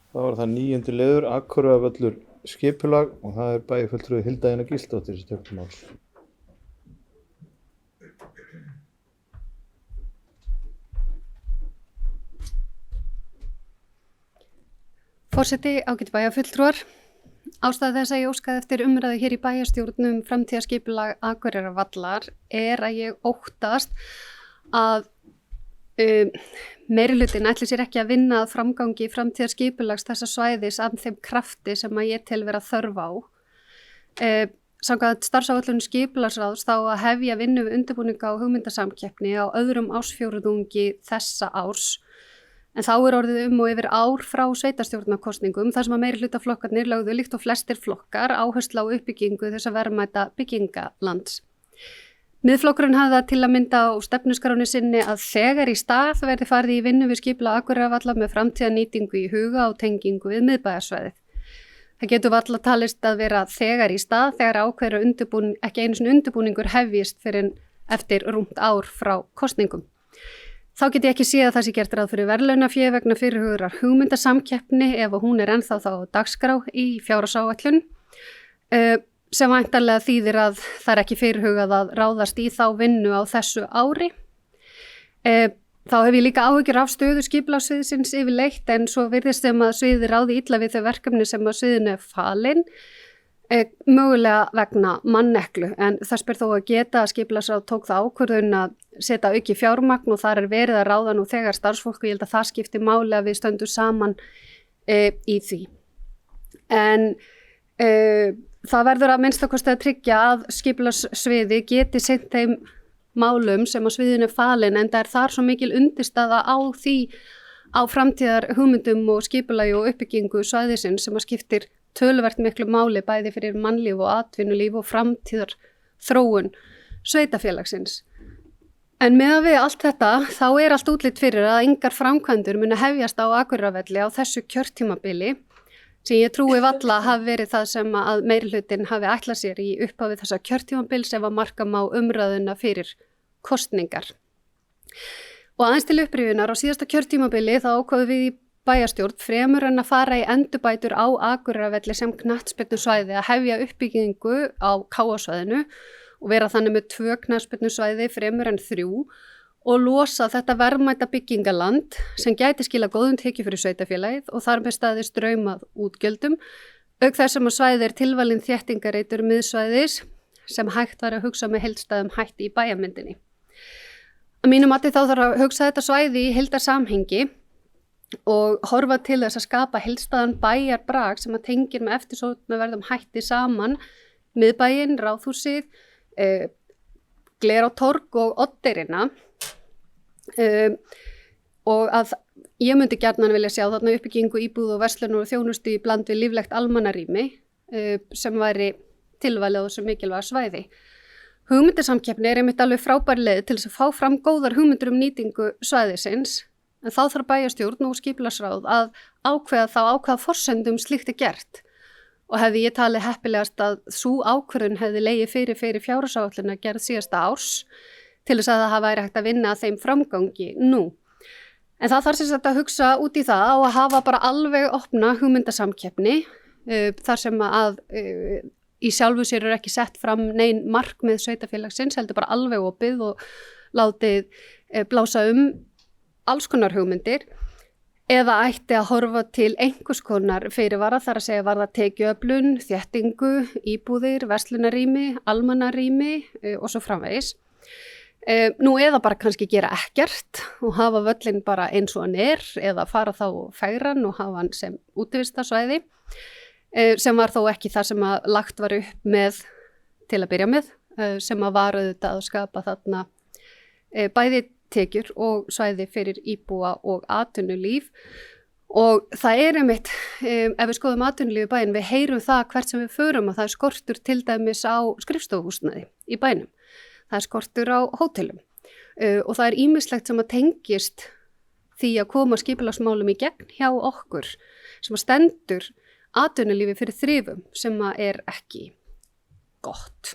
Það var það 9. liður, Akureyrarvöllur skipulag og það bæjarfulltrúi Hilda Einar Gísladóttir sem tekur til máls. Forseti, ágætu bæjarfulltrúar. Ástæða þess að ég óskaði eftir umræðu hér í bæjarstjórn framtíðarskipulag Akureyrarvallar að ég óttast að meirihlutinn ætli sér ekki að vinna að framgangi framtíðarskipulags þessa svæðis af þeim krafti sem að ég tel vera þörf á. Samkvæmt starfsáætlun skipulagsráðs þá að hefja vinnu við undirbúninga og hugmyndasamkeppni á öðrum ársfjórðungi þessa árs. En þá orðið og yfir ár frá sveitarstjórnarkosningum þar sem að meirihlutaflokkarnir lögðu líkt og flestir flokkar áherslu á uppbyggingu þessa verðmæta byggingalands. Miðflokkurinn hafði það til að mynda á stefnuskráni sinni að þegar í stað verði farið í vinnu við skipulag Akureyrarvallar með framtíðarnýtingu í huga og tengingu við miðbæjarsvæðið. Það getur varla talist að vera þegar í stað þegar ákveður ekki einu sinni undirbúningur hefjist fyrir eftir rúmt ár frá kosningum. Þá get ég ekki séð að það sé gert ráð fyrir verðlaunafé vegna fyrirhugurar hugmyndasamkeppni ef hún ennþá þá á dagskrá í fjárhagsáætlun. Sem væntanlega þýðir að það ekki fyrirhugað að ráðast í þá vinnu á þessu ári. Þá hef ég líka áhyggjur af stöðu skipulagssviðsins yfirleitt en svo virðist sem að sviðið ráði illa við þau verkefni sem að sviðinu falin, mögulega vegna manneklu en þess ber þó að geta að skipulagsráð tók það ákvörðun að setja auki fjármagn og þar verið að ráða nú þegar starfsfólk og ég held að það skipti máli að við stöndum saman í því. En það verður að minnstakosti að tryggja að skipulagssviði geti sinnt þeim málum sem að sviðinu falin en það þar svo mikil undirstaða á því á framtíðar hugmyndum og skipulagi og uppbyggingu svæðisins sem að skiptir töluvert miklu máli bæði fyrir mannlíf og atvinnulíf og framtíðar þróun sveitarfélagsins. En meðan við allt þetta þá allt útlit fyrir að engar framkvæmdur muni hefjast á Akureyrarvelli á þessu kjörtímabili sem ég trúi valla hafi verið það sem að meirihlutinn hafi ætlað sér í upphafi þessa kjörtímabils ef að marka má umræðuna fyrir kosningar. Og aðeins til upprifjunar á síðasta kjörtímabili þá ákváðum við í bæjarstjórn fremur en að fara í endurbætur á Akureyrarvelli sem knattspyrnusvæði að hefja uppbyggingu á KA-svæðinu og vera þannig með 2 knattspyrnusvæði fremur en 3 og losa þetta verðmæta byggingaland sem gæti skila góðum tekjum fyrir sveitarfélagið og þar með staðið straumað útgjöldum, auk þess sem að svæðið tilvalin þéttingareitur miðsvæðis sem hægt var að hugsa með heildstæðum hætti í bæjarmyndinni. Að mínu mati þá þarf að hugsa þetta svæði í heildarsamhengi og horfa til þess að skapa heildstæðan bæjarbrag sem að tengir með eftirsóknarverðum hætti saman miðbæinn, Ráðhúsið, Glerártorg og Oddeyrina. Og að ég myndi gjarnan vilja sjá þarna uppbyggingu íbúð og verslun og þjónustu í bland við líflegt almannarými sem væri tilvalið á þessu mikilvæga svæði. Hugmyndasamkeppni einmitt alveg frábær leið til þess að fá fram góðar hugmyndir nýtingu svæðisins en þá þarf bæjarstjórn og skipulagsráð að ákveða forsendum slíkt gert. Og hefði ég talið heppilegast að sú ákvörðun hefði legið fyrir fjárhagsáætlun gerð síðasta árs til þess að það væri hægt að vinna að þeim framgangi nú. En það þarf sem sagt að hugsa út í það á að hafa bara alveg opna hugmyndasamkeppni þar sem að í sjálfu sér ekki sett fram nein markmið sveitarfélagsins, heldur bara alveg opið og látið blása alls konar hugmyndir eða ætti að horfa til einhvers konar fyrirvara þar að segja varða tekjuöflun, þéttingu, íbúðir, verslunarrými, almannarými og svo framvegis. Nú eða bara kannski gera ekkert og hafa völlin bara eins og hann eða fara þá og fegra hann og hafa hann sem útivistarsvæði sem var þó ekki það sem að lagt var upp með til að byrja með sem að var auðvitað að skapa þarna bæði tekjur og svæði fyrir íbúa og atvinnulíf og það einmitt, ef við skoðum atvinnulífi bæinn, við heyrum það hvert sem við förum að það skortur til dæmis á skrifstofuhúsnæði í bænum. Það skortur á hótelum og það ýmislegt sem að tengist því að koma skipulagsmálum í gegn hjá okkur sem að stendur atvinnulífi fyrir þrifum sem að ekki gott.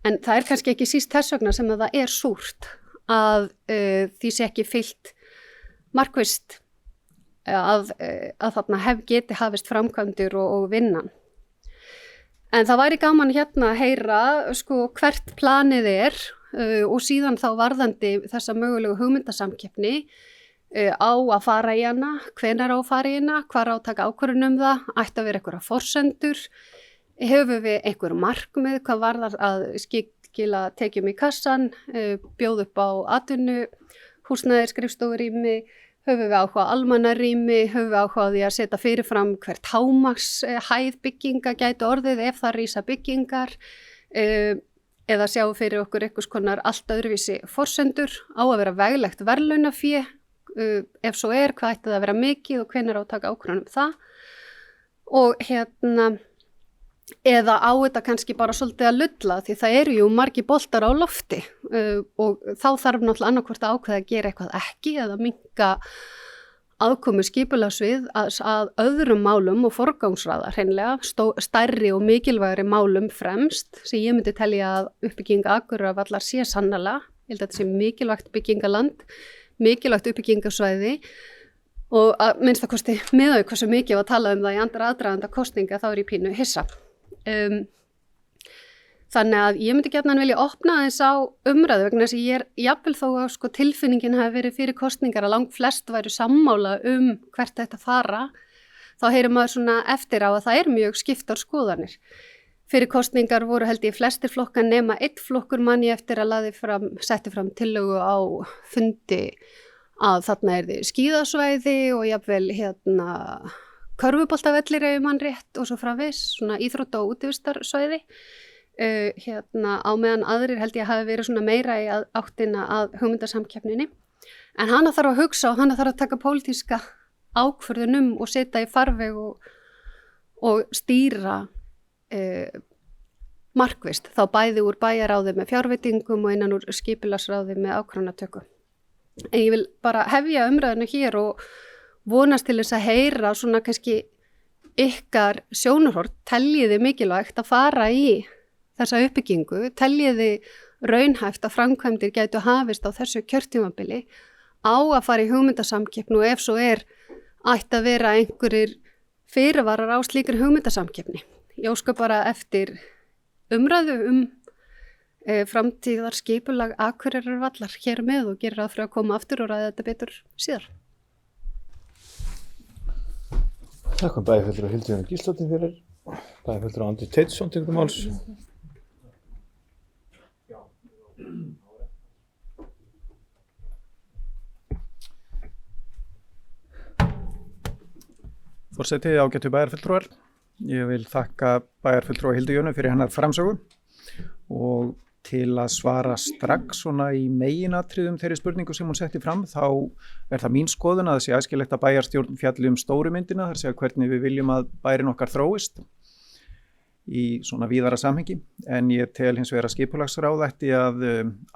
En það kannski ekki síst þess vegna sem að það súrt að því sé ekki fylgt markvisst að þarna geti hafist framkvæmdir og vinnan. En það væri gaman hérna að heyra sko hvert planið og síðan þá varðandi þessa mögulegu hugmyndasamkeppni á að fara í hana, hvenær á að fara í hana, hvar á að taka ákvörðun það, ætti að vera einhverja forsendur, hefur við einhver markmið, hvað varðar að skila tekjum í kassan, bjóð upp á atvinnu, húsnæði, skrifstofurými, höfum við áhuga á almannarými, höfum við áhuga á því að setja fyrirfram hvert hámaks hæð bygginga gæti orðið ef það rísa byggingar eða sjáum fyrir okkur einhvers konar allt öðruvísi forsendur á að vera veglegt verðlaunafé, ef svo hvað ætti það að vera mikið og hvenær á að taka ákvörðun það og eða á þetta kannski bara svolítið að lulla því það eru jú margir boltar á lofti og þá þarf náttúrulega annarkvort að ákveða að gera eitthvað ekki eða minnka aðkomu skipulagssvið að öðrum málum og forgangsraða hreinlega stærri og mikilvægari málum fremst sem ég myndi telja að uppbygging Akureyrarvallar sé sannarlega, ég held að þetta sé mikilvægt byggingaland, mikilvægt uppbyggingarsvæði og að minnstakosti miðað við hversu mikið var að tala það í aðdraganda kosninga þá ég pínu hissa. Þannig að ég myndi gjarnan vilja opna aðeins á umræðu vegna þess að ég jafnvel þó að sko tilfinningin hafi verið fyrir kosningar að langt flest væru sammála hvert þetta fara, þá heyrir maður svona eftir á að það mjög skiptar skoðanir. Fyrir kosningar voru held ég flestir flokkar nema einn flokkur manni eftir að setti fram tillögu á fundi að þarna þið skíðasvæði og jafnvel körfuboltavellir ef mann rétt og svo framvegis, svona íþrótta- og útivistarsvæði. Á meðan aðrir held ég hafi verið svona meira í áttina að hugmyndasamkeppninni. En hana þarf að hugsa og hana þarf að taka pólitíska ákvörðun og setja í farveg og stýra markvisst, þá bæði úr bæjaráði með fjárveitingum og innan úr skipulagsráði með ákvarðanatöku. En ég vil bara hefja umræðinu hér og vonast til þess að heyra svona kannski ykkar sjónarhorn, teljiði mikilvægt að fara í þessa uppbyggingu, teljiði raunhæft að framkvæmdir gætu hafist á þessu kjörtímabili á að fara í hugmyndasamkeppni og ef svo ætti að vera einhverjir fyrirvarar á slíkri hugmyndasamkeppni. Ég óska bara eftir umræðu framtíðar skipulag Akureyrarvallar hér með og gerir ráð fyrir að koma aftur og ræða þetta betur síðar. Takk bæjarfulltrúa Hildur Jóna Gísladóttir fyrir, bæjarfulltrúa Andri Teitsson tekur máls. Forseti, ágætu bæjarfulltrúar. Ég vil þakka bæjarfulltrúa Hildur Jónu fyrir hennar framsögu og til að svara strax svona í meginatriðum þeirri spurningu sem hún setti fram, þá það mín skoðun að það sé æskilegt að bæjarstjórn fjalli stóru myndina, þar sé hvernig við viljum að bærin okkar þróist í svona víðara samhengi, en ég tel hins vegar að skipulagsráð ætti að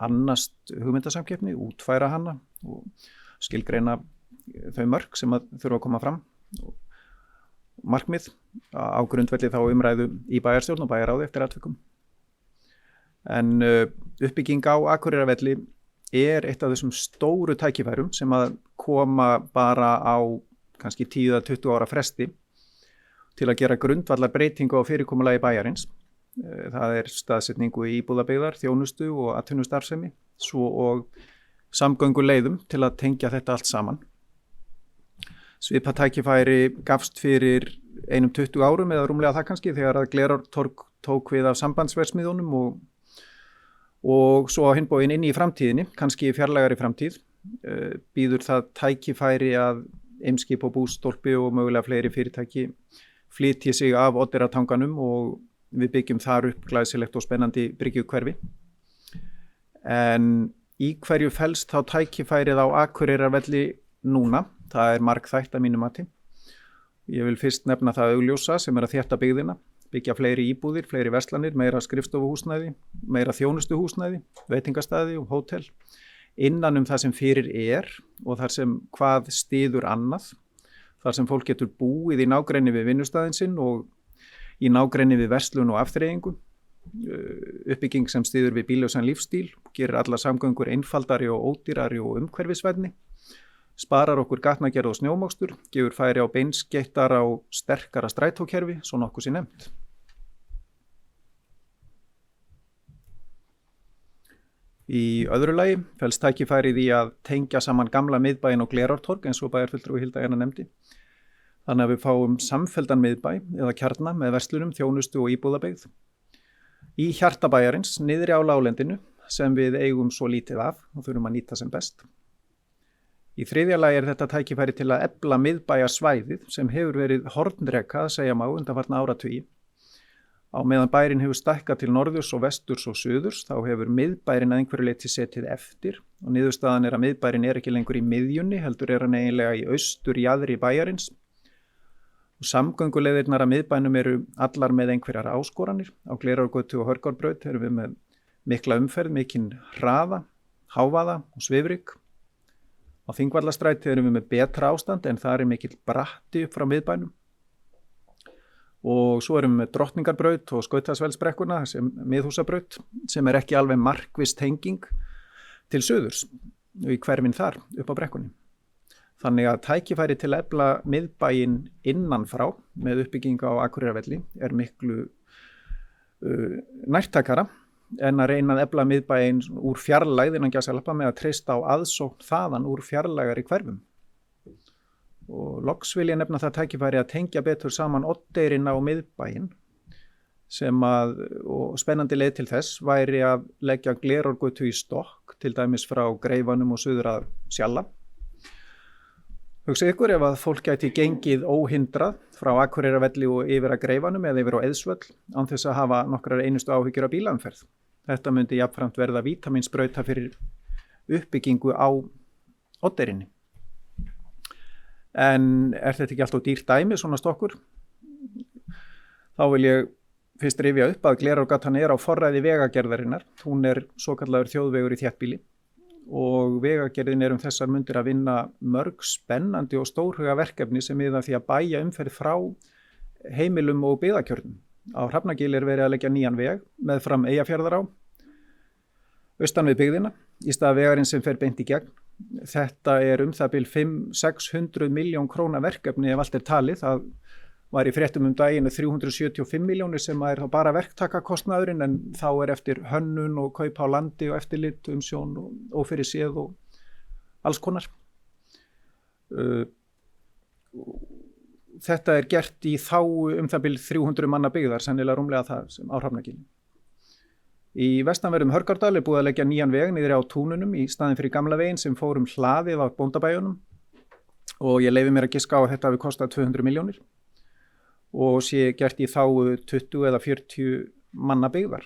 annast hugmyndasamkeppni, útfæra hana og skilgreina þau mörk sem að þurfa að koma fram og markmið á grundvelli þá umræðu í bæjarstjórn og bæjaráði eftir atvikum. En uppbygging á Akureyrarvelli eitt af þessum stóru tækifærum sem að koma bara á kannski 10-20 ára fresti til að gera grundvallar breytingu á fyrirkomulagi bæjarins. Það staðsetningu í íbúðabyggðar, þjónustu og atvinnustarfsemi, svo og samgönguleiðum til að tengja þetta allt saman. Svipað tækifæri gafst fyrir 20 árum eða rúmlega það kannski þegar að Glerártorg tók við af sambandsverksmiðjunum og svo á hinn bóginn inn í framtíðinni, kannski fjarlægari framtíð, býður það tækifæri að Eimskip og Bústólpi og mögulega fleiri fyrirtæki flytji sig af Oddeyrartanganum og við byggjum þar upp glæsilegt og spennandi bryggjukverfi. En í hverju felst þá tækifærið á Akureyrarvelli núna? Það margþætt að mínu mati. Ég vil fyrst nefna það augljósa sem að þétta byggðina, byggja fleiri íbúðir, fleiri verslanir, meira skrifstofuhúsnæði, meira þjónustuhúsnæði, veitingastaði og hótel, innan það sem fyrir og þar sem hvað styður annað, þar sem fólk getur búið í nágrenni við vinnustaðinn sinn og í nágrenni við verslun og afþreyingu, uppbygging sem styður við bíllausan lífstíl, gerir allar samgöngur einfaldari og ódýrari og umhverfisvænni, sparar okkur gatnagerð og snjómokstur, gefur færi á beinskeyttar á sterkara strætókerfi, svo nokkuð sé nefnt. Í öðru lagi felst tækifærið í að tengja saman gamla miðbæinn og Glerártorg eins og bæjarfulltrúi Hilda nefndi. Þannig að við fáum samfelldan miðbæ eða kjarna með verslunum, þjónustu og íbúðabyggð. Í hjarta bæjarins, niðri á láglendinu sem við eigum svo lítið af og þurfum að nýta sem best. Í þriðja lagi þetta tækifæri til að efla miðbæjarsvæðið sem hefur verið hornreka að segja má undanfarna áratugi. Á meðan bærin hefur stækkað til norðurs og vesturs og suðurs þá hefur miðbærin að einhverju leyti setið eftir og niðurstaðan að miðbærin ekki lengur í miðjunni heldur hann eiginlega í austur jaðri bæjarins. Og samgönguleiðirnar að miðbænum eru allar með einhverjar áskoranir. Á Glerárgötu og Hörgárbraut erum við með mikla umferð, mikinn hraða, hávaða og svifryk. Á Þingvallastræti erum við með betra ástand en það mikill bratti upp frá miðbænum. Og svo erum við með Drottningarbraut og Skautasvellsbrekkuna, Miðhúsabraut, sem ekki alveg markviss tenging til suðurs í hverfin þar upp á brekkunni. Þannig að tækifæri til að efla miðbæinn innanfrá með uppbyggingu á Akureyrarvelli miklu nærtækara en að reyna að efla miðbæinn úr fjarlægð innan gæsalappa með að treysta á aðsókn þaðan úr fjarlægari hverfum. Og loks vil ég nefna það tækifæri að tengja betur saman Oddeyrinn á miðbæinn sem og spennandi leið til þess væri að leggja Glerárgötu í stokk, til dæmis frá Greifanum og suður að Sjalla. Hugsið ykkur ef að fólk gæti gengið óhindrað frá Akureyrarvelli og yfir að Greifanum eða yfir á Eiðsvöll án þess að hafa nokkrar einustu áhyggjur af bílaumferð. Þetta myndi jafnframt verða vítamínsbrauta fyrir uppbyggingu á Oddeyrinni. En þetta ekki alltaf dýrt dæmi, svona stokkur? Þá vil ég fyrst rifja upp að Glerárgatan á forræði vegagerðarinnar. Hún svokallaður þjóðvegur í þéttbýli og vegagerðin þessar mundir að vinna mörg spennandi og stórhuga verkefni sem miða því að bæja umferð frá heimilum og byggðakjörnum. Á Hrafnagili verið að leggja nýjan veg meðfram Eyjafjarðará, austan við byggðina, í stað vegarins sem fer beint í gegn. Þetta það bil 500–600 milljón króna verkefni ef allt talið. Það var í fréttum daginn 375 milljónir sem þá bara verktakakostnaðurinn en þá eftir hönnun og kaup á landi og eftirlit, umsjón og fyrir séð og alls konar. Þetta gert í þágu það bil 300 manna byggðar, sennilega rúmlega það sem á Hrafnagili. Í vestanverðum Hörgárdal búið að leggja nýjan veg niðri á túnunum í staðinn fyrir gamla veginn sem fór hlaðið á bóndabæjunum og ég leyfi mér að giska á að þetta hafi kostað 200 milljónir og sé gert í þágu 20 eða 40 manna byggðar.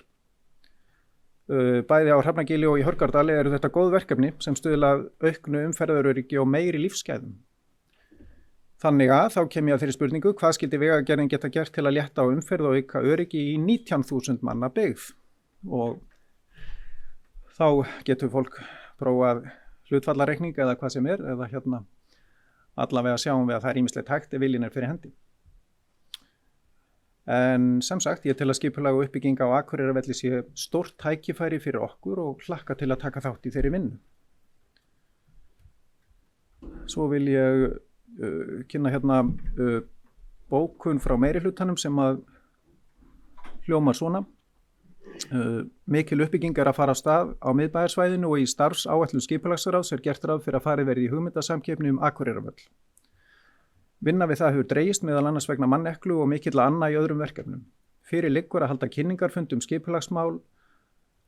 Bæði á Hrafnagili og í Hörgárdal þetta góð verkefni sem stuðla að auknu umferðaröryggi og meiri lífsgæðum. Þannig að þá kem ég að þeirri spurningu hvað skyldi vegagerðin geta gert til að létta á umferð og auka öryggi í 19.000 manna byggð. Og þá getur fólk prófað hlutfallareikning eða hvað sem eða allavega sjáum við að það ýmislegt hægt ef viljinn fyrir hendi. En sem sagt, ég tel að skipulag og uppbygging á Akureyrarvelli sé stórt tækifæri fyrir okkur og hlakka til að taka þátt í þeirri vinnu. Svo vil ég kynna bókun frá meirihlutanum sem að hljómar svona. Mikil uppbygging að fara af stað á miðbæjarsvæðinu og í starfsáætlun skipulagsráðs gert ráð fyrir að farið verði í hugmyndasamkeppni Akureyrarvöll. Vinna við það hefur dregist meðal annars vegna manneklu og mikilla anna í öðrum verkefnum. Fyrir liggur að halda kynningarfund skipulagsmál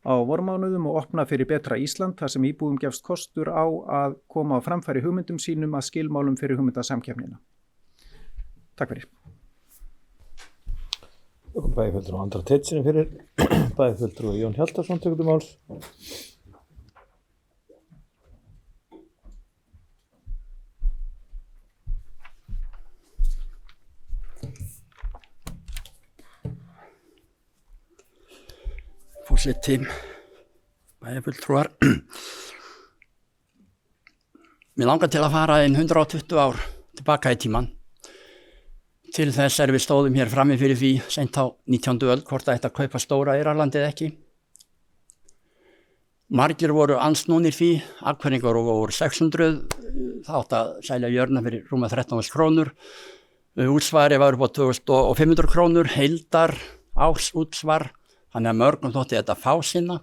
á vormánuðum og opna fyrir Betra Ísland þar sem íbúum gefst kostur á að koma á framfæri hugmyndum sínum að skilmálum fyrir hugmyndasamkeppnina. Takk fyrir. Bæjarfulltrúi Andra Teitssyni fyrir, bæjarfulltrúi Jón Hjaltason tekur máls. Forseti, bæjarfulltrúar. Mér langar til að fara 120 ár tilbaka í tímann. Til þess við stóðum hér frammi fyrir því seint á 19. öld hvort það ætti að kaupa Stóra Eyrarland eða ekki. Margir voru ansnúnir því, Akureyringar voru 600, það átti að selja jörðina fyrir rúma 13.000 krónur. Útsvari var upp á 2.500 krónur, heildar ársútsvar, þannig að mörgum þótti þetta fásinna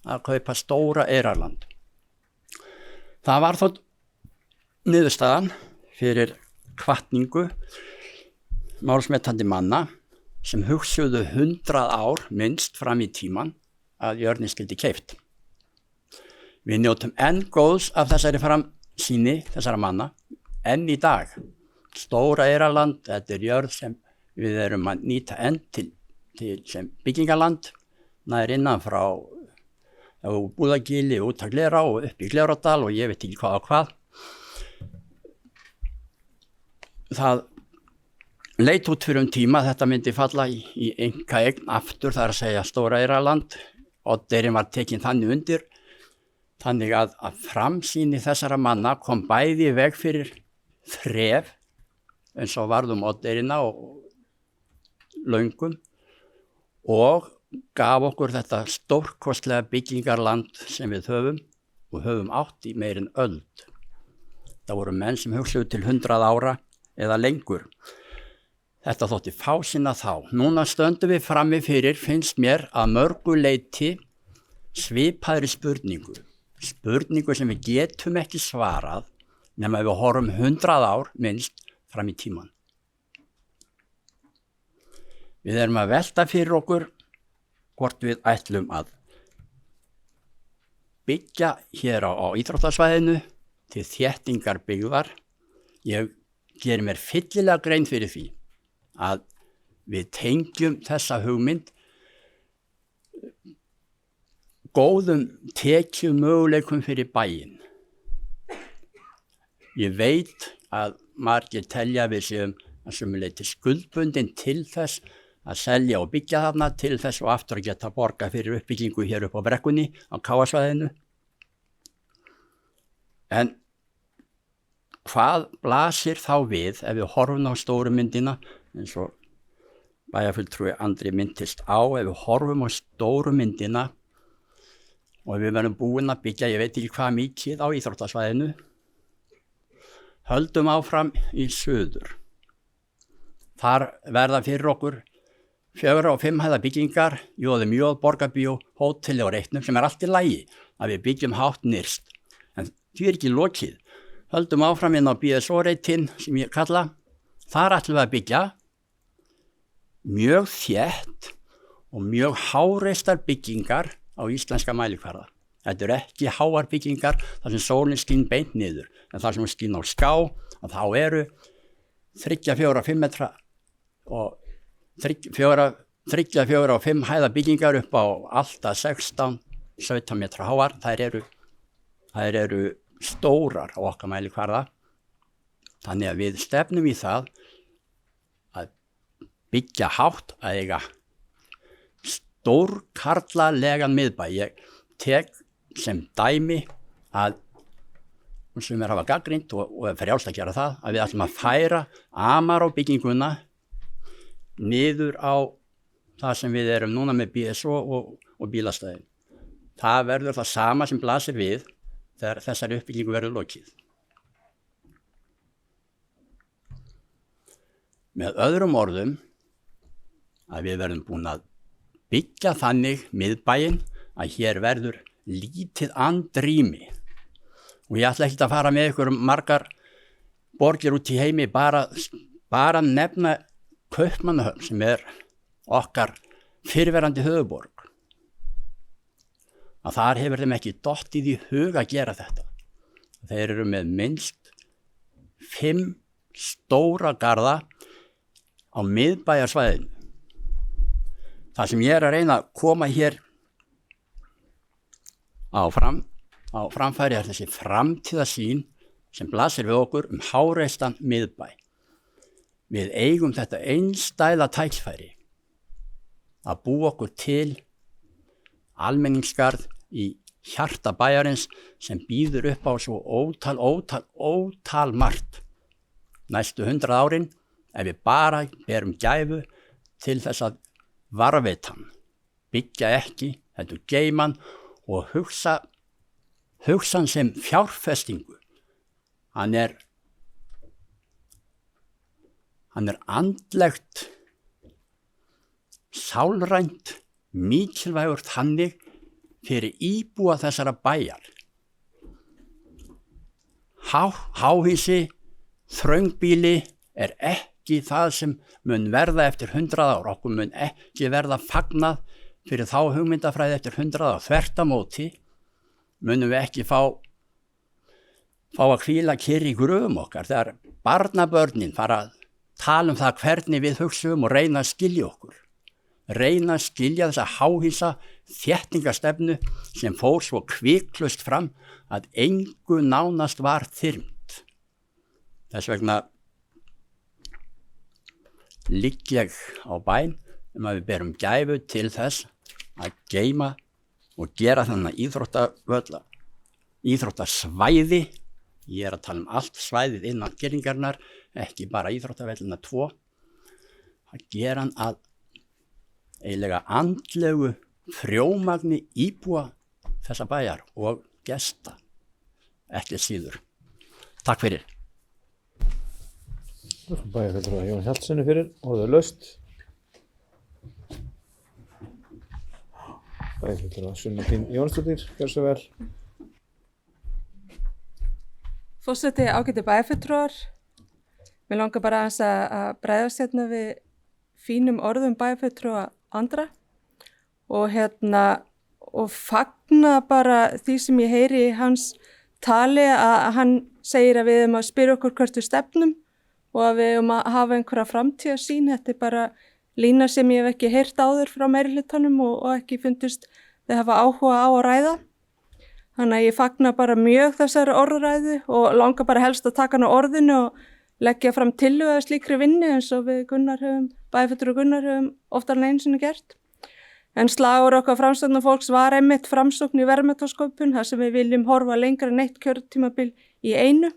að kaupa stóra Eyrarland. Það var þó niðurstaðan fyrir hvatningu málsmetandi manna sem hugsuðu 100 ár minnst fram í tíman að jörðin skyldi keypt. Við njótum enn góðs af þessari framsýni þessara manna enn í dag. Stóra Eyrarland, þetta er jörð sem við erum að nýta enn til sem byggingaland, nær innan frá Búðagili, út að Glerá og upp í Glerárdal og ég veit ekki hvað og hvað. Það leit út fyrir tíma að þetta myndi falla í einkaeign aftur, það er að segja Stóra Eyrarland. Oddeyrinn var tekinn þannig undir, þannig að framsýni þessara manna kom bæði í veg fyrir þref, eins og varðum Oddeyrina og Löngum, og gaf okkur þetta stórkostlega byggingarland sem við höfum og höfum átt í meir en öld. Það voru menn sem hugsuðu til 100 ára eða lengur. Þetta þótti fásinna þá. Núna stöndum við frammi fyrir, finnst mér, að mörgu leyti svipaðri spurningu sem við getum ekki svarað nema við horfum 100 ár minnst fram í tíman. Við erum að velta fyrir okkur hvort við ætlum að byggja hér á íþróttasvæðinu til þéttingar byggðar. Ég geri mér fyllilega grein fyrir því að við tengjum þessa hugmynd góðum tekjum möguleikum fyrir bæinn. Ég veit að margir telja við séum að sömuleyti skuldbundin til þess að selja og byggja þarna, til þess og aftur að geta borga fyrir uppbyggingu hér upp á brekkunni á Káasvæðinu. En hvað blasir þá við ef við horfum á stóru myndina, eins og bæjarfulltrúi Andri minntist á, ef við horfum á stóru myndina og við verðum búin að byggja, ég veit ekki hvað mikið á íþróttasvæðinu, höldum áfram í suður. Þar verða fyrir okkur 4 og 5 hæða byggingar, Jóðum Jóð, Borgarbíó, hóteli og reitnum, sem allt í lagi að við byggjum hátt nyrst. En því ekki lokið. Höldum áfram inn á BSO-reitin sem ég kalla. Þar ætlum við að byggja mjög þétt og mjög háreistar byggingar á íslenska mælikvarða. Þetta eru ekki háar byggingar þar sem sólin skín beint niður, en þar sem hún skín á ská, og þá eru 3, 4, 5 metra og 3, 4 og 5 hæða byggingar upp á alltaf 16, 17 metra háar. Þær eru stórar á okkar mælikvarða. Þannig að við stefnum í það að byggja hátt, að eiga stórkarlalegan miðbæ. Ég tek sem dæmi að sem hafa gagnrýnt og er frjálst að gera það, að við ætlum að færa Amaró bygginguna niður á það sem við erum núna með BSO og bílastæðin. Það verður það sama sem blasir við þegar þessari uppbyggingu verður lokið. Með öðrum orðum að við verðum búin að byggja þannig miðbæinn að hér verður lítið andrými. Og ég ætla ekki að fara með ykkur margar borgir út í heimi, bara nefna Kaupmannahöfn sem er okkar fyrrverandi höfuðborg. Að þar hefur þeim ekki dottið í hug að gera þetta. Þeir eru með minnst 5 stóra garða á miðbæjarsvæðinu. Það sem ég er að reyna að koma hér á framfæri er þessi framtíðarsýn sem blasir við okkur háreistan miðbæ. Við eigum þetta einstæða tækifæri að búa okkur til almenningsgarð í hjarta bæjarins sem býður upp á svo ótal margt. Næstu 100 árin, ef við bara berum gæfu til þess að varveita hann, byggja ekki, heldur geyma hann og hugsa hann sem fjárfestingu. Hann er andlegt, sálrænt, mikilvægur þannig fyrir íbúa þessara bæjar. Háhýsi, þröngbýli er ekki það sem mun verða eftir 100 ár. Okkur mun ekki verða fagnað fyrir þá hugmyndafræði eftir 100 ár. Þvert á móti munum við ekki fá að hvíla kyrr í gröfum okkar þegar barnabörnin fara að tala það hvernig við hugsaum og reyna að skilja okkur. Reyna að skilja þessa háhýsa þéttingastefnu sem fór svo kviklust fram að engu nánast var þyrmt. Þess vegna ligg ég á bæn að við berum gæfu til þess að geyma og gera þennan íþróttasvæði. Ég er að tala allt svæðið innan girðingarinnar, ekki bara íþróttavellina 2. Að gera hann að eiginlega andlegu frjómagni íbúa þessa bæjar og gesta, ekki síður. Takk fyrir. Bæjarfulltrúa Jón Hjaltssoni fyrir orðið laust. Bæjarfulltrúa Sunna Hlín Jónsdóttir, gjörðu svo vel. Forseti, ágæti bæjarfulltrúar. Mér langar bara aðeins að bregðast hérna við fínum orðum bæjarfulltrúa Andra og fagna bara því sem ég heyri í hans tali að hann segir að við erum að spyrja okkur hvert við stefnum og að við erum að hafa einhverja framtíðarsýn. Þetta er bara lína sem ég hef ekki heyrt áður frá meirihlutanum og ekki fundist þau hafa áhuga á að ræða. Þannig að ég fagna bara mjög þessari orðræðu og langar bara helst að taka hann á orðinu og leggja fram tillögu að slíkri vinnu eins og við bæjarfulltrúi Gunnar höfum oftar en einu sinni gert. En slagur okkar framsóknarfólks var einmitt framsókn í verðmætasköpun, þar sem við viljum horfa lengra en eitt kjörtímabil í einu.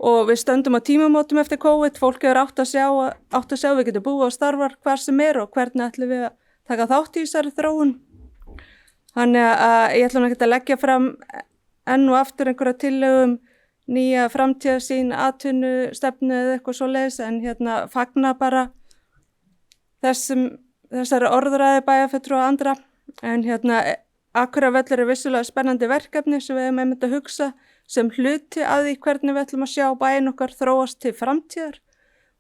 Og við stöndum á tímamótum eftir COVID, fólk hefur átt að sjá við getum búið og starfar hvar sem er og hvernig ætlum við að taka þátt í þessari þróun. Þannig að ég ætlum ekki að leggja fram enn og aftur einhverja tillögum nýja framtíðarsýn, atvinnustefnu eða eitthvað svoleiðis, en fagna bara þessari orðræði bæjarfulltrúa Andra. En Akureyrarvöllur er vissulega spennandi verkefni sem við hefum einmitt að hugsa sem hluti að því hvernig við ætlum að sjá bæinn okkar þróast til framtíðar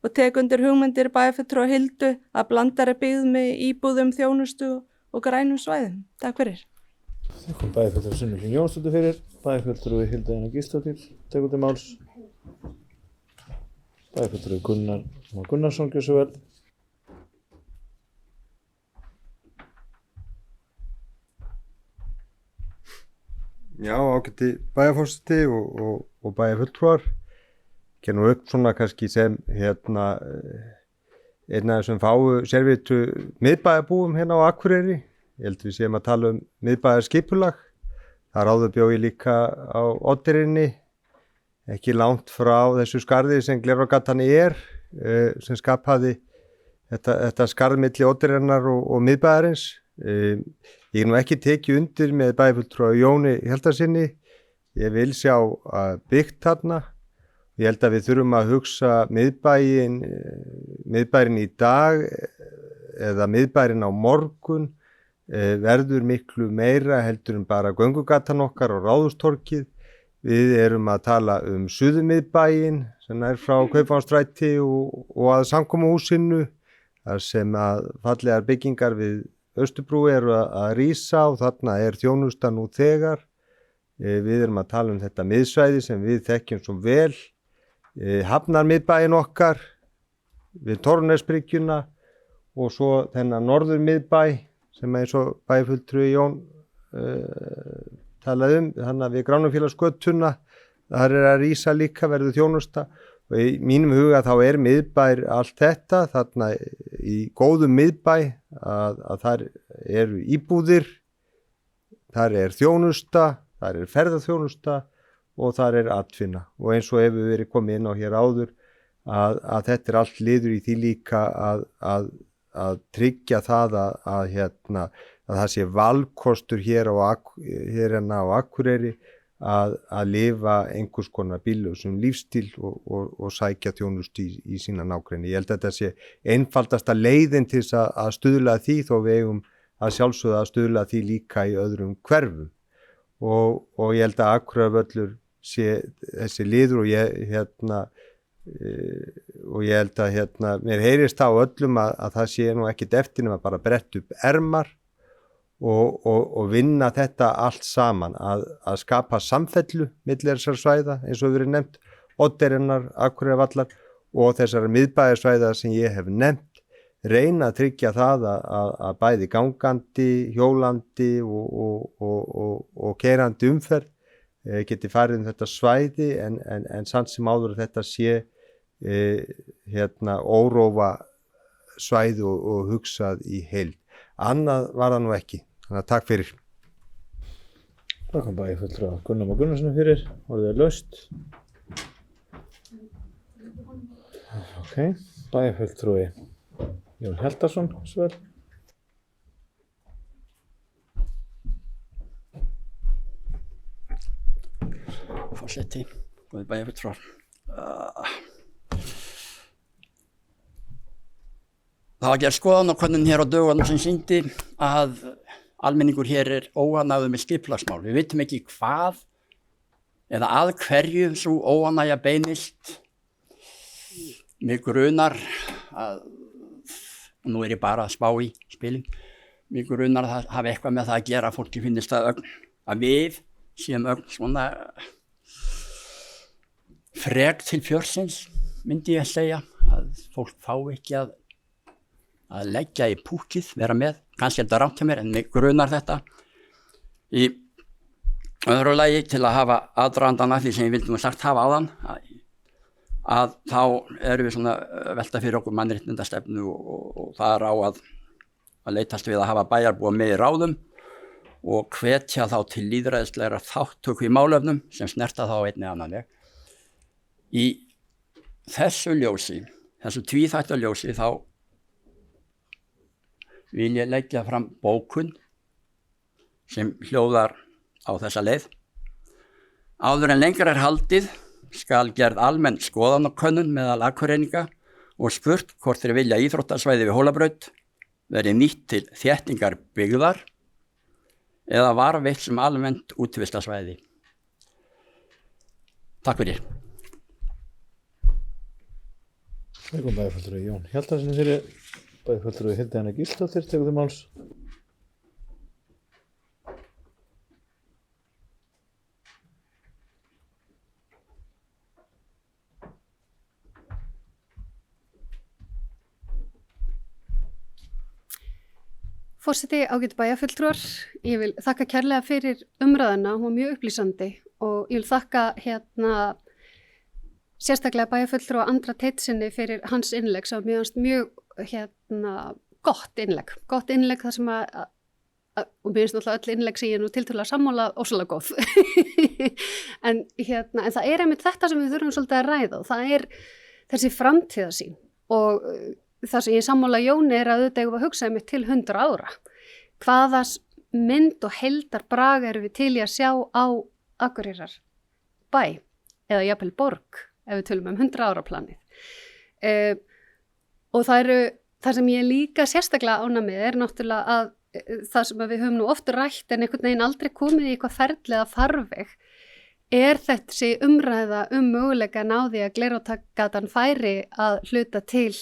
og tek undir hugmyndir bæjarfulltrúa Hildu að blandari byggð með íbúðum, þjónustu og grænum svæðum. Takk fyrir. Þakka bæjarfulltrúa Sunna Hlín Jónsdóttir fyrir. Bæjarfulltrúi Hilda Gísladóttir tekur til máls. Bæjarfulltrúi Gunnar Gunnarsson, gjörðu svo vel. Já, ágæti bæjarforseti og bæjarfulltrúar. Kennu upp svona kannski sem einn af þessum fáu sérvitu miðbæjarbúum hérna á Akureyri. Ég held við séum að tala miðbæjarskipulag. Þar áður bjó ég líka á Oddeyrynni, ekki langt frá þessu skarði sem Glerárgatan sem skapaði þetta skarð milli Oddeyrynnar og miðbæjarins. Ég nú ekki tekið undir með bæjarfulltrúa Jóni Hjaltasyni. Ég vil sjá byggt þarna. Ég held að við þurfum að hugsa miðbærin í dag eða miðbærin á morgun verður miklu meira heldur en bara göngugatan okkar og Ráðhústorgið. Við erum að tala suðurmiðbæinn sem er frá Kaupmannastræti og að samkomuhúsinu þar sem að fallegar byggingar við Austurbrú eru að rísa og þarna er þjónusta nú þegar. Við erum að tala þetta miðsvæði sem við þekkjum svo vel. Hafnarmiðbæinn okkar við Torfnesbryggjuna og svo þennan norðurmiðbæ sem eins og bæjarfulltrúi Jón talaði þannig við Gránafélagsgötuna. Þar er að rísa líka verður þjónusta. Og í mínum huga þá er miðbær allt þetta, þarna í góðum miðbæ að þar eru íbúðir, þar er þjónusta, þar er ferðaþjónusta og þar er atvinna. Og eins og hefur verið komið inn á hér áður að þetta er allt liður í því líka að tryggja það að að það sé valkostur hér á Akureyri að lifa einhvers konar bíllausum lífstíl og sækja þjónustu í sína nágrenni. Ég held að þetta sé einfaldasta leiðin til þess að stuðla að því, þó við eigum að sjálfsögða að stuðla að því líka í öðrum hverfum. Og ég held að Akureyrarvöllur sé þessi liður og ég held að mér heyrist á öllum að það sé nú ekkit eftir nema bara brett upp ermar og vinna þetta allt saman, að skapa samfellu milli þessar svæða eins og verið nefnt, Oddeyrarnar, Akureyrarvallar og þessar miðbæjarsvæða sem ég hef nefnt, reyna að tryggja það að bæði gangandi, hjólandi og keyrandi umferð geti farið þetta svæði en samt sem áður að þetta sé órófa svæði og hugsað í heild. Annað var það nú ekki. Þannig að takk fyrir. Það kom bæjarfulltrúa Gunnar Már Gunnarsson fyrir, orðið er laust. Ok, bæjarfulltrúi Jón Hjaltason, sver. Forseti, góði bæjarfulltrúar. Það var gerð skoðanakönnun hér á dögunum sem sýndi að almenningur hér er óánægður með skipulagsmál. Við vitum ekki hvað eða að hverju sú óánægja beinist. Mig grunar að, nú er ég bara að spá í spilin, mig grunar að það hafi eitthvað með það að gera að fólki finnist það ögn, að við séum ögn svona frek til fjörsins, myndi ég segja, að fólk fá ekki að leggja í púkið, vera með, kannski er þetta rangt hjá mér en mig grunar þetta. Í öðru lagi til að hafa aðdragandann að því sem ég vildi nú sagt hafa áðan, að þá erum við svona velta fyrir okkur mannréttindastefnu og það er á að leitast við að hafa bæjarbúa með í ráðum og hvetja þá til lýðræðislegra þátttöku í málefnum sem snerta þá einni annan veg. Í þessu ljósi, þessu tvíþætta ljósi, þá vil ég leggja fram bókun sem hljóðar á þessa leið. Áður en lengra er haldið skal gerð almenn skoðanakönnun meðal Akureyringa og spurt hvort þeir vilja íþróttasvæði við Hólabraut verði nýtt til þéttingar byggðar eða varveitt sem almennt útivistarsvæði. Takk fyrir. Það kom bæjarfulltrúi Jón Hjaltason fyrir, bæjarfulltrúi Hilda Gísladóttir tekur til máls. Forseti, ágætu bæjarfulltrúar, ég vil þakka kærlega fyrir umræðuna, hún var mjög upplýsandi og ég vil þakka sérstaklega bæjarfulltrúa Andra Teitsinni fyrir hans innlegg sem mjög gott innlegg þar sem og mér finnst náttúrulega öll innlegg sem ég nú tiltölulega sammála ósala góð en það er einmitt þetta sem við þurfum svolítið að ræða og það er þessi framtíðarsýn og það sem ég sammála Jóni er að auðvitað eigum að hugsa einmitt til 100 ára. Hvaða mynd og heildarbrag erum við til í að sjá á Akureyrar bæ eða jafnvel borg ef við tölum 100 ára planið. Og það sem ég líka sérstaklega ánægð með er náttúrulega að það sem við höfum nú oft rætt en einhvern veginn aldrei komið í eitthvað ferli eða farveg er þessi umræða möguleika á því að Glerárdalsgatan færi að hluta til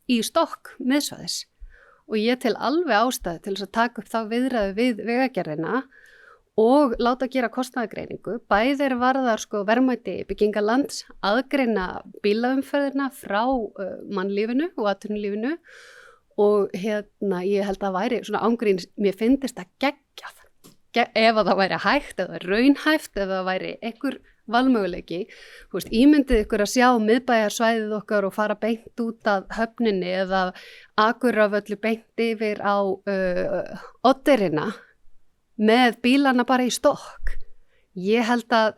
í stokk miðsvæðis og ég tel alveg ástæðu til þess að taka upp þá viðræðu við Vegagerðina og láta gera kostnaðargreiningu, bæðir varðar verðmæti byggingalands, aðgreina bílaumferðina frá mannlífinu og atvinnulífinu og ég held að væri svona ángrín, mér fyndist það geggjað, ef að það væri hægt eða raunhæft, ef það væri einhver valmöguleiki, ímyndið ykkur að sjá miðbæjarsvæðið okkar og fara beint út af höfninni eða Akureyrarvöllu beint yfir á Oddeyrina með bílana bara í stokk. Ég held að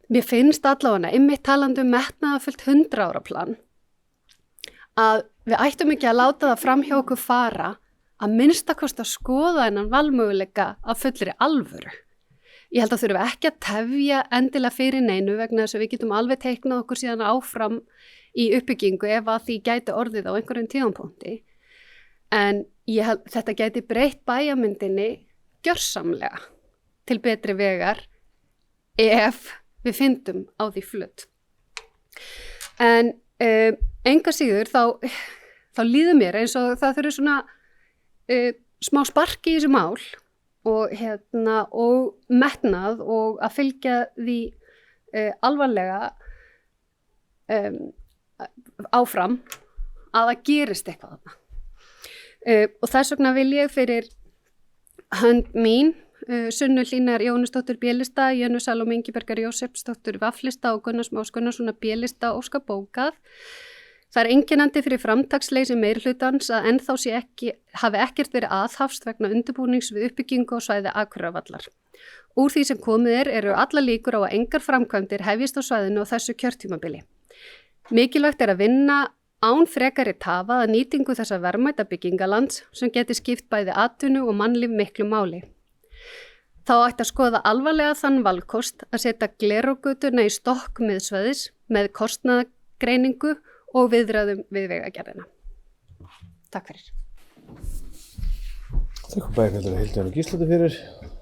mér finnst allavega, einmitt talandi metnaðarfullt 100 ára plan, að við ættum ekki að láta það fram hjá okkur fara að minnstakosti að skoða þennan valmöguleika af fullri alvöru. Ég held að þurfum ekki að tefja endilega fyrir neinu vegna þess að við getum alveg teiknað okkur síðan áfram í uppbyggingu ef að því gæti orðið á einhverjum tíðanpunkti. En þetta gæti breytt bæjarmyndinni gjörsamlega til betri vegar ef við fyndum á því flutt. En enga síður þá líður mér eins og það þurfi svona smá sparki í þessu mál og metnað og að fylgja því alvarlega áfram að það gerist eitthvað þarna. Og þess vegna vil ég fyrir hönd mín, Sunnu Hlínar Jóhannesdóttur B-lista, Jönu Salome Ingibergar Jósepsdóttur V-lista og Gunnars Más Gunnarssonar B-lista óska bókað. Það einkennandi fyrir framtaksleysi meirihlutans að ennþá hafi ekkert verið aðhafst vegna undirbúnings við uppbyggingu á svæði Akureyrarvallar. Úr því sem komið eru alla líkur á að engar framkvæmdir hefjist á svæðinu á þessu kjörtímabili. Mikilvægt að vinna án frekari tafa að nýtingu þessa verðmæta byggingalands sem geti skipt bæði atvinnu og mannlíf miklu máli. Þá ætti að skoða alvarlega þann valkost að setja Glerárgötuna í stokk miðsvæðis með kostnaðargreiningu og viðræðum við vegagerðina. Takk fyrir. Þakka bæjarfulltrúa Hildi Jönu Gísladóttur fyrir.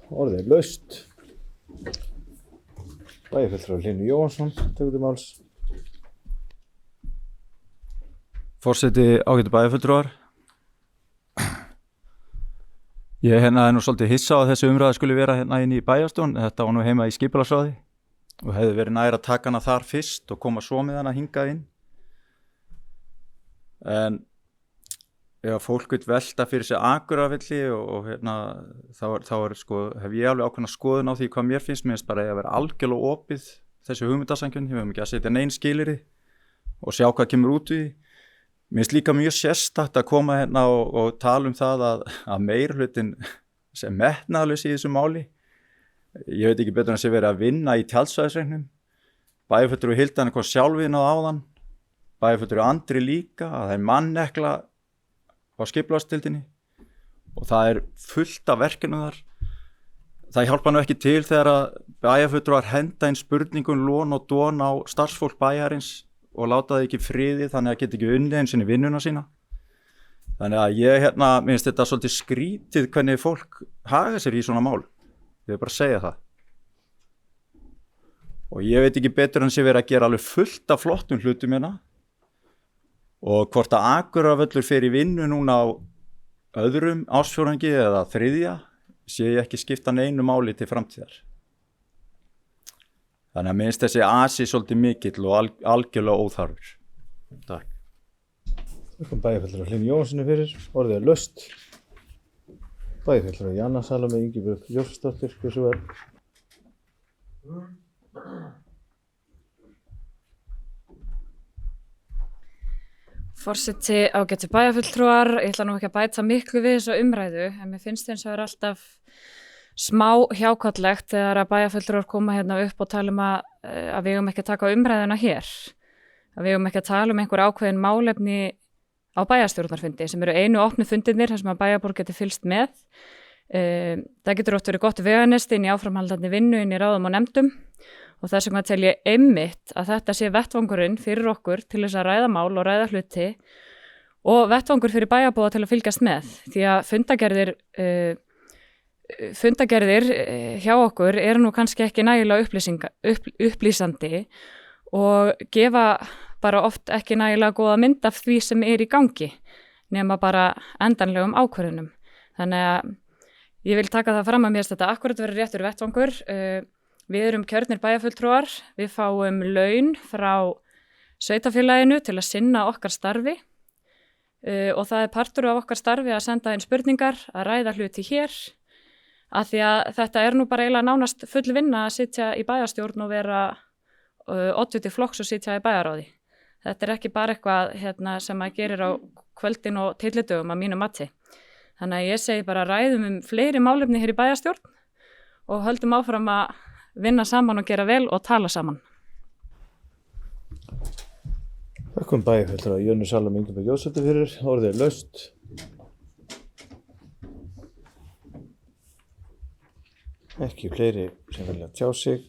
Orðið laust. Bæjarfulltrúa Hlynur Jóhannsson tekur til máls. Forseti, ágætu bæjarfulltrúar. Ég er nú svolítið hissa á að þessi umræða skuli vera inn í bæjarstjórn. Þetta var nú heima í skipulagsráði og hefði verið nær að taka hana þar fyrst og koma svo með hana hingað inn. En ef fólk vil velta fyrir sig Akureyrarvelli og þá hef ég alveg ákveðna skoðun á því hvað mér finnst bara að vera algjörlega opið þessi hugmyndasamkeppni. Við höfum ekki að setja nein skilyrði og sjá hvað kemur út við. Mér finnst líka mjög sérstakt að koma og tala það að meirihlutinn sem metnaðarlaus í þessu máli. Ég veit ekki betur en að sé verið að vinna í tjaldsvæðisreiknum. Bæjarfulltrúi Hildi kom sjálfið inn á áðan. Bæjarfulltrúi Andri líka, að það er mannekla á skipulagsdeildinni og það fullt af verkefnum þar. Það hjálpa nú ekki til þegar að bæjarfulltrúar henda inn spurningum lón og dón á starfsfólk bæjarins og láta það ekki friði þannig að geta ekki unnið eins og vinnuna sína. Þannig að ég minnst þetta svolítið skrítið hvernig fólk haga sér í svona mál. Ég vil bara segja það. Og ég veit ekki betur en sé verið að gera alveg fullt af flottum hlutum og hvort að Akureyrarvöllur fer í vinnu núna á öðrum ársfjórðungi eða þriðja sé ég ekki skipta neinu máli til framtíðar. Þannig að minnst þessi asi svolítið mikill og algjörlega óþarfur. Takk. Þakka bæjarfulltrúa Hlynur Jóhannssyni fyrir. Orðið laust. Bæjarfulltrúa Janna Salome Ingiberg Jósepsdóttir, hversu vel? Forseti, ágætu bæjarfulltrúar, ég ætla nú ekki að bæta miklu við þessu umræðu, en mér finnst eins og er alltaf smá hjákátlegt þegar að bæjarfulltrúar koma upp og tala að við ekki að taka umræðuna hér. Að við ekki að tala einhver ákveðin málefni á bæjarstjórnarfundi sem eru einu opnu fundirnir þar sem að bæjarborg geti fylgst með. Það getur oft verið gott veganesti inn í áframhaldandi vinnu inn í ráðum og nefndum. Og þess vegna tel ég einmitt að þetta sé vettvangurinn fyrir okkur til þess að ræða mál og ræða hluti og vettvangur fyrir bæjarbúa til að fylgjast með. Því að fundagerðir hjá okkur eru nú kannski ekki nægilega upplýsandi og gefa bara oft ekki nægilega góða mynd af því sem í gangi nema bara endanlegum ákvörðunum. Þannig að ég vil taka það fram að mér þetta akkurat verið réttur vettvangur. Við erum kjörnir bæjarfulltrúar, við fáum laun frá sveitarfélaginu til að sinna okkar starfi og það partur af okkar starfi að senda inn spurningar, að ræða hluti hér, af því að þetta nú bara eiginlega nánast full vinna að sitja í bæjarstjórn og vera oddviti flokks og sitja í bæjarráði. Þetta ekki bara eitthvað sem að gerir á kvöldin og tyllidögum að mínu mati. Þannig að ég segi bara ræðum fleiri málefni hér í bæjarstjórn og höldum áfram að vinna saman og gera vel og tala saman. Þakkum bæjarfulltrúa Jönu Salome Ingiberg Jósepsdóttur fyrir. Orðið laust. Ekki fleiri sem vilja tjá sig.